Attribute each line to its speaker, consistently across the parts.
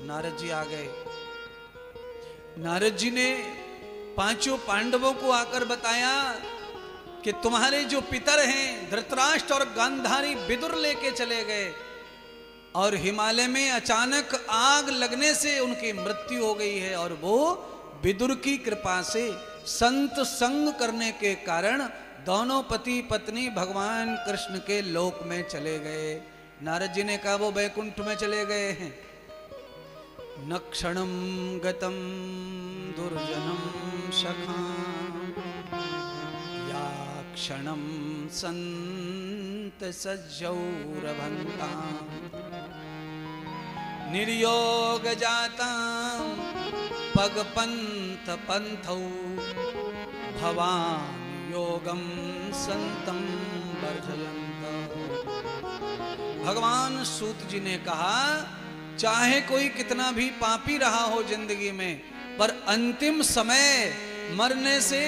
Speaker 1: नारद जी आ गए। नारद जी ने पांचों पांडवों को आकर बताया कि तुम्हारे जो पितर हैं धृतराष्ट्र और गांधारी विदुर लेके चले गए और हिमालय में अचानक आग लगने से उनकी मृत्यु हो गई है, और वो विदुर की कृपा से संत संग करने के कारण दोनों पति पत्नी भगवान कृष्ण के लोक में चले गए। नारद जी ने कहा वो वैकुंठ में चले गए हैं। न क्षणम गतम दुर्जनम सखा या क्षणम संत सज्जौरभंता निर्योग जाता पग पंथ पंथौ भवान योगम संतम वर्धयन्त। भगवान सूत जी ने कहा चाहे कोई कितना भी पापी रहा हो जिंदगी में, पर अंतिम समय मरने से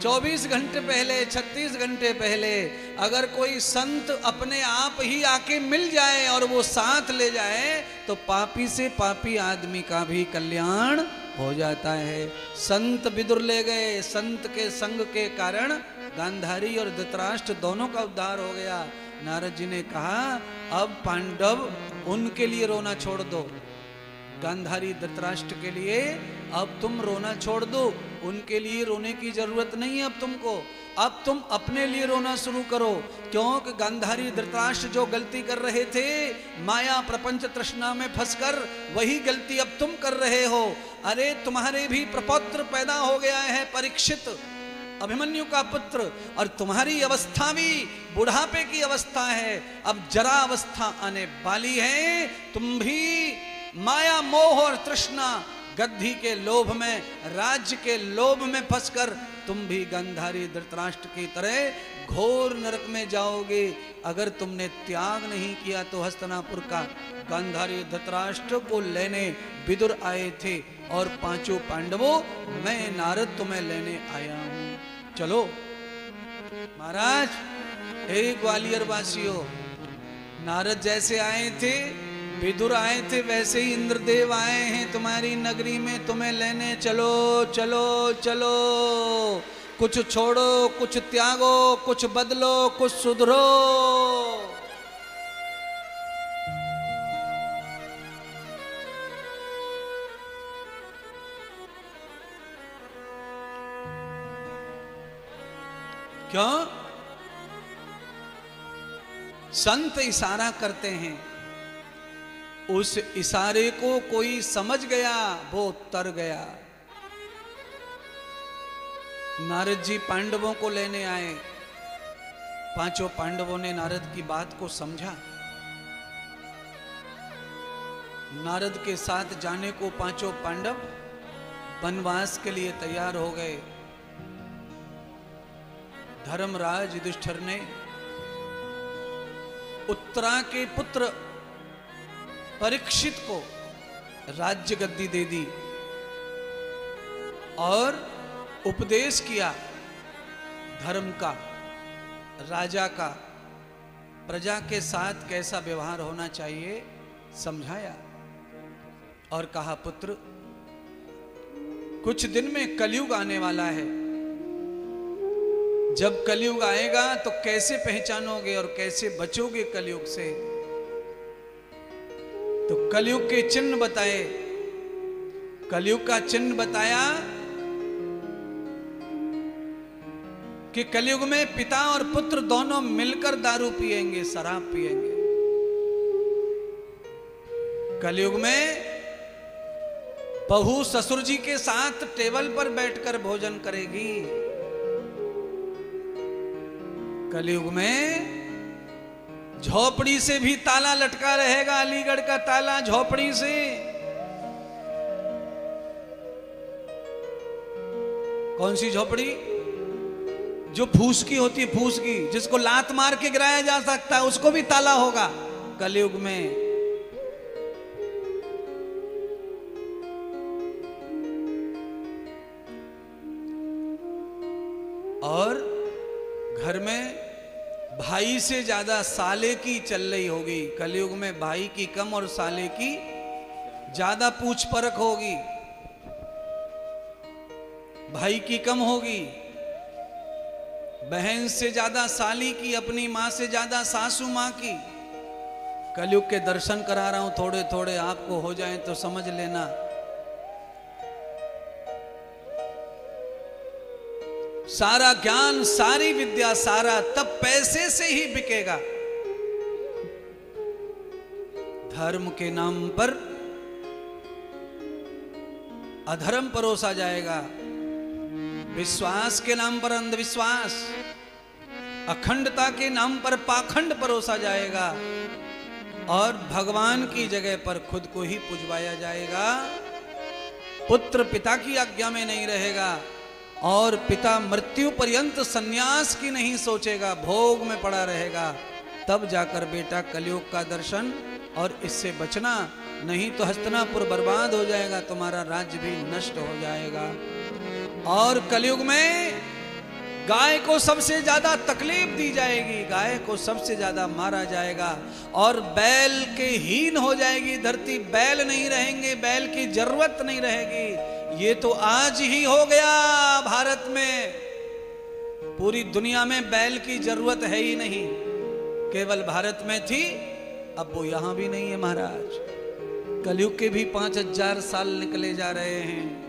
Speaker 1: 24 घंटे पहले 36 घंटे पहले अगर कोई संत अपने आप ही आके मिल जाए और वो साथ ले जाए तो पापी से पापी आदमी का भी कल्याण हो जाता है। संत विदुर ले गए, संत के संग के कारण गांधारी और धृतराष्ट्र दोनों का उद्धार हो गया। नारद जी ने कहा अब पांडव उनके लिए रोना छोड़ दो, गांधारी धृतराष्ट्र के लिए अब तुम रोना छोड़ दो, उनके लिए रोने की जरूरत नहीं है अब तुमको, अब तुम अपने लिए रोना शुरू करो। क्योंकि गांधारी धृतराष्ट्र जो गलती कर रहे थे माया प्रपंच तृष्णा में फंसकर, वही गलती अब तुम कर रहे हो। अरे तुम्हारे भी प्रपौत्र पैदा हो गया है परीक्षित, अभिमन्यु का पुत्र, और तुम्हारी अवस्था भी बुढ़ापे की अवस्था है, अब जरा अवस्था आने वाली है। तुम भी माया मोह और तृष्णा गद्दी के लोभ में, राज्य के लोभ में फंसकर तुम भी गांधारी धृतराष्ट्र की तरह घोर नरक में जाओगे अगर तुमने त्याग नहीं किया। तो हस्तिनापुर का गांधारी धृतराष्ट्र को लेने विदुर आए थे और पांचों पांडवों मैं नारद तुम्हें लेने आया हूं, चलो। महाराज हे ग्वालियर वासियों, नारद जैसे आए थे विदुर आए थे वैसे ही इंद्रदेव आए हैं तुम्हारी नगरी में, तुम्हें लेने चलो चलो चलो। कुछ छोड़ो, कुछ त्यागो, कुछ बदलो, कुछ सुधरो। क्यों? संत इशारा करते हैं, उस इशारे को कोई समझ गया वो तर गया। नारद जी पांडवों को लेने आए, पांचों पांडवों ने नारद की बात को समझा। नारद के साथ जाने को पांचों पांडव वनवास के लिए तैयार हो गए। धर्मराज युधिष्ठिर ने उत्तरा के पुत्र परीक्षित को राज्य गद्दी दे दी और उपदेश किया धर्म का, राजा का, प्रजा के साथ कैसा व्यवहार होना चाहिए समझाया और कहा पुत्र कुछ दिन में कलयुग आने वाला है। जब कलयुग आएगा तो कैसे पहचानोगे और कैसे बचोगे कलयुग से? तो कलयुग के चिन्ह बताए। कलयुग का चिन्ह बताया कि कलयुग में पिता और पुत्र दोनों मिलकर दारू पिएंगे, शराब पिएंगे। कलयुग में बहू ससुर जी के साथ टेबल पर बैठकर भोजन करेगी। कलयुग में झोपड़ी से भी ताला लटका रहेगा, अलीगढ़ का ताला झोपड़ी से। कौन सी झोपड़ी? जो फूस की होती है, फूस की, जिसको लात मार के गिराया जा सकता है, उसको भी ताला होगा कलयुग में। और घर में भाई से ज्यादा साले की चल रही होगी। कलयुग में भाई की कम और साले की ज्यादा पूछ परख होगी, भाई की कम होगी, बहन से ज्यादा साली की, अपनी मां से ज्यादा सासू मां की। कलयुग के दर्शन करा रहा हूं थोड़े थोड़े, आपको हो जाए तो समझ लेना। सारा ज्ञान, सारी विद्या, सारा तब पैसे से ही बिकेगा। धर्म के नाम पर अधर्म परोसा जाएगा, विश्वास के नाम पर अंधविश्वास, अखंडता के नाम पर पाखंड परोसा जाएगा, और भगवान की जगह पर खुद को ही पुजवाया जाएगा। पुत्र पिता की आज्ञा में नहीं रहेगा, और पिता मृत्यु पर्यंत सन्यास की नहीं सोचेगा, भोग में पड़ा रहेगा। तब जाकर बेटा कलयुग का दर्शन, और इससे बचना, नहीं तो हस्तिनापुर बर्बाद हो जाएगा, तुम्हारा राज्य भी नष्ट हो जाएगा। और कलयुग में गाय को सबसे ज्यादा तकलीफ दी जाएगी, गाय को सबसे ज्यादा मारा जाएगा, और बैल के हीन हो जाएगी धरती। बैल नहीं रहेंगे, बैल की जरूरत नहीं रहेगी। ये तो आज ही हो गया भारत में, पूरी दुनिया में बैल की जरूरत है ही नहीं, केवल भारत में थी, अब वो यहां भी नहीं है महाराज। कलयुग के भी 5000 साल निकले जा रहे हैं।